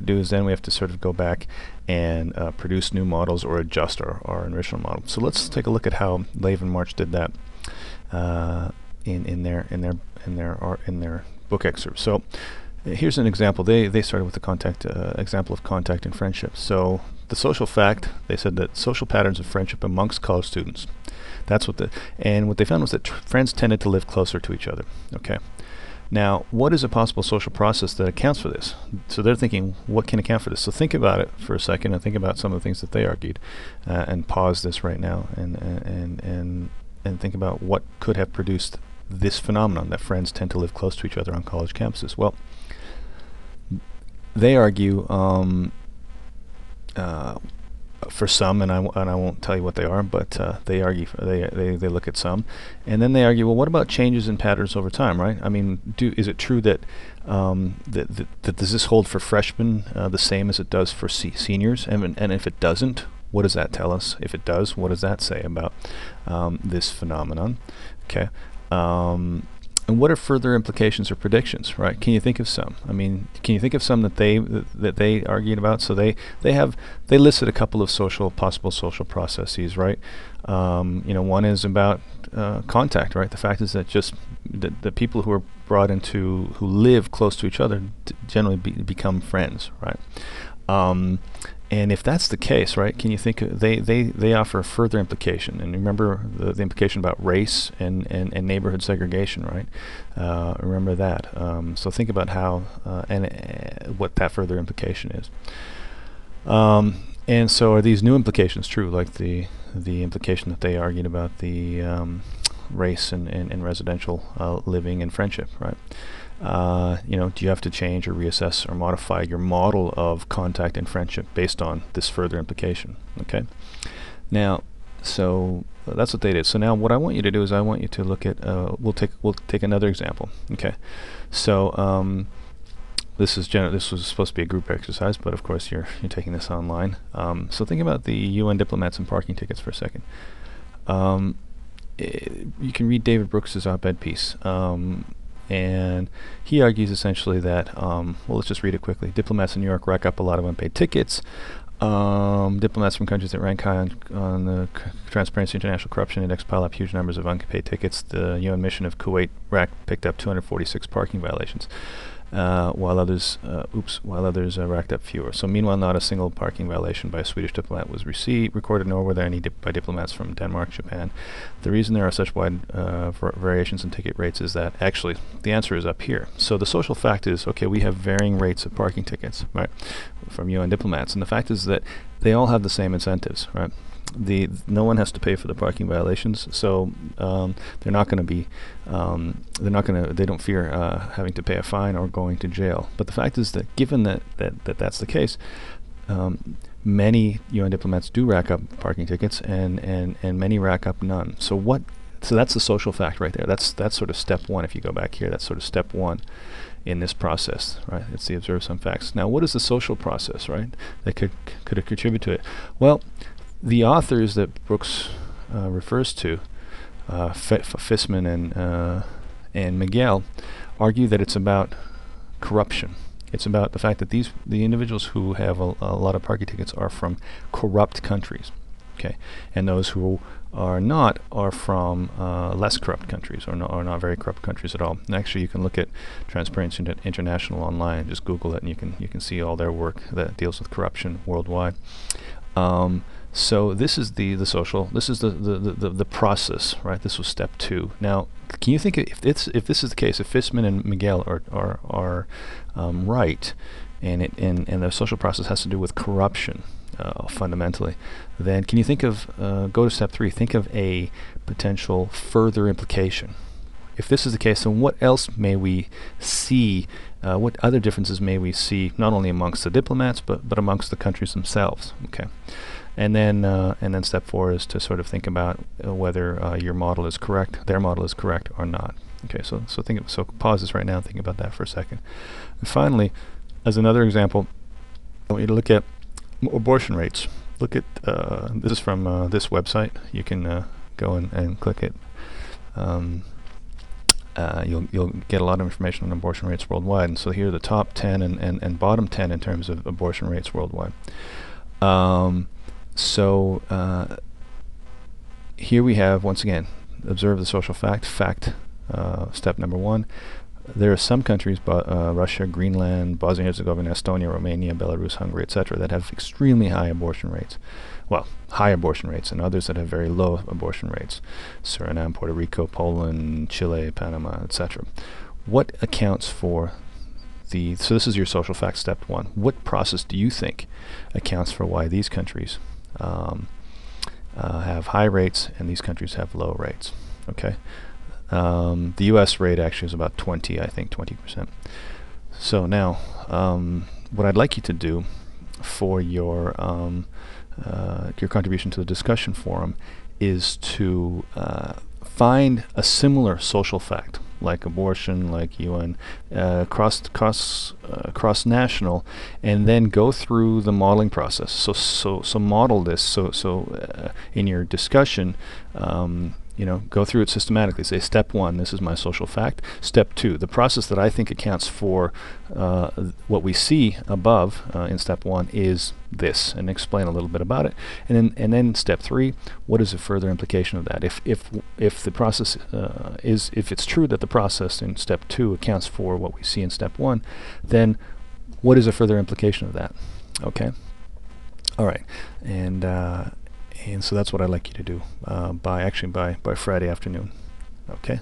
do is then we have to sort of go back and produce new models or adjust our original model. So let's take a look at how Lave and March did that in their book excerpt. So here's an example. They started with the example of contact and friendship. So the social fact, they said that social patterns of friendship amongst college students. That's what what they found was that friends tended to live closer to each other. Okay. Now, what is a possible social process that accounts for this? So they're thinking, what can account for this? So think about it for a second and think about some of the things that they argued, and pause this right now and think about what could have produced this phenomenon that friends tend to live close to each other on college campuses. Well, they argue for some, and I won't tell you what they are, but they argue they look at some, and then they argue, well, what about changes in patterns over time, right? I mean, is it true that that does this hold for freshmen the same as it does for seniors? And if it doesn't, what does that tell us? If it does, what does that say about this phenomenon? Okay. And what are further implications or predictions, right? Can you think of some? I mean, can you think of some that they argued about? So they listed a couple of possible social processes, right? One is about contact, right? The fact is that just the people who are brought into, who live close to each other, generally become friends, right? And if that's the case, right, can you think they offer a further implication? And remember the implication about race and neighborhood segregation, right? Remember that. So think about how what that further implication is. And so are these new implications true, like the implication that they argued about the race and residential living and friendship, right? Do you have to change or reassess or modify your model of contact and friendship based on this further implication? Okay. Now, so that's what they did. So now, what I want you to do is I want you to look at. We'll take another example. Okay. So this was supposed to be a group exercise, but of course you're taking this online. So think about the UN diplomats and parking tickets for a second. You can read David Brooks's op-ed piece. And he argues essentially that, well, let's just read it quickly. Diplomats in New York rack up a lot of unpaid tickets. Diplomats from countries that rank high on the Transparency International Corruption Index pile up huge numbers of unpaid tickets. The UN mission of Kuwait picked up 246 parking violations, while others racked up fewer. So meanwhile, not a single parking violation by a Swedish diplomat was recorded, nor were there any by diplomats from Denmark, Japan. The reason there are such wide variations in ticket rates is that actually the answer is up here. So the social fact is, okay, we have varying rates of parking tickets, right, from UN diplomats, and the fact is that they all have the same incentives, right? No one has to pay for the parking violations, so they're not going to be they don't fear having to pay a fine or going to jail. But the fact is that given that's the case, many UN diplomats do rack up parking tickets, and many rack up none. So that's the social fact right there. That's sort of step one. If you go back here, that's sort of step one in this process, right? It's the observe some facts. Now, what is the social process, right, that could contribute to it? Well, the authors that Brooks refers to, Fissman and Miguel, argue that it's about corruption. It's about the fact that the individuals who have a lot of parking tickets are from corrupt countries, okay, and those who are not are from less corrupt countries, or not very corrupt countries at all. And actually, you can look at Transparency International online and just Google it, and you can see all their work that deals with corruption worldwide. So this is the social. This is the process, right? This was step two. Now, can you think if this is the case, if Fissman and Miguel are right, and the social process has to do with corruption fundamentally, then can you think of go to step three? Think of a potential further implication. If this is the case, then what else may we see? What other differences may we see, not only amongst the diplomats, but amongst the countries themselves? Okay. And then step four is to sort of think about whether your model is correct, their model is correct or not. Okay, so pause this right now and think about that for a second. And finally, as another example, I want you to look at abortion rates. Look at this is from this website. You can go and click it. you'll get a lot of information on abortion rates worldwide. And so here are the top 10 and bottom 10 in terms of abortion rates worldwide. Here we have, once again, observe the social fact. Step number 1. There are some countries, Russia, Greenland, Bosnia-Herzegovina, Estonia, Romania, Belarus, Hungary, etc., that have extremely high abortion rates. Well, high abortion rates, and others that have very low abortion rates. Suriname, Puerto Rico, Poland, Chile, Panama, etc. What accounts for so this is your social fact, step 1. What process do you think accounts for why these countries have high rates and these countries have low rates? Okay. The U.S. rate actually is about 20%. So now, what I'd like you to do for your contribution to the discussion forum is to find a similar social fact, like abortion, like UN, cross-national, and then go through the modeling process. So model this. So in your discussion, go through it systematically. Say, step 1, this is my social fact. Step 2, the process that I think accounts for what we see above in step 1 is this, and explain a little bit about it. And then step 3, what is the further implication of that? If the process if it's true that the process in step 2 accounts for what we see in step 1, then what is a further implication of that? Okay. All right. And so that's what I'd like you to do by Friday afternoon. Okay.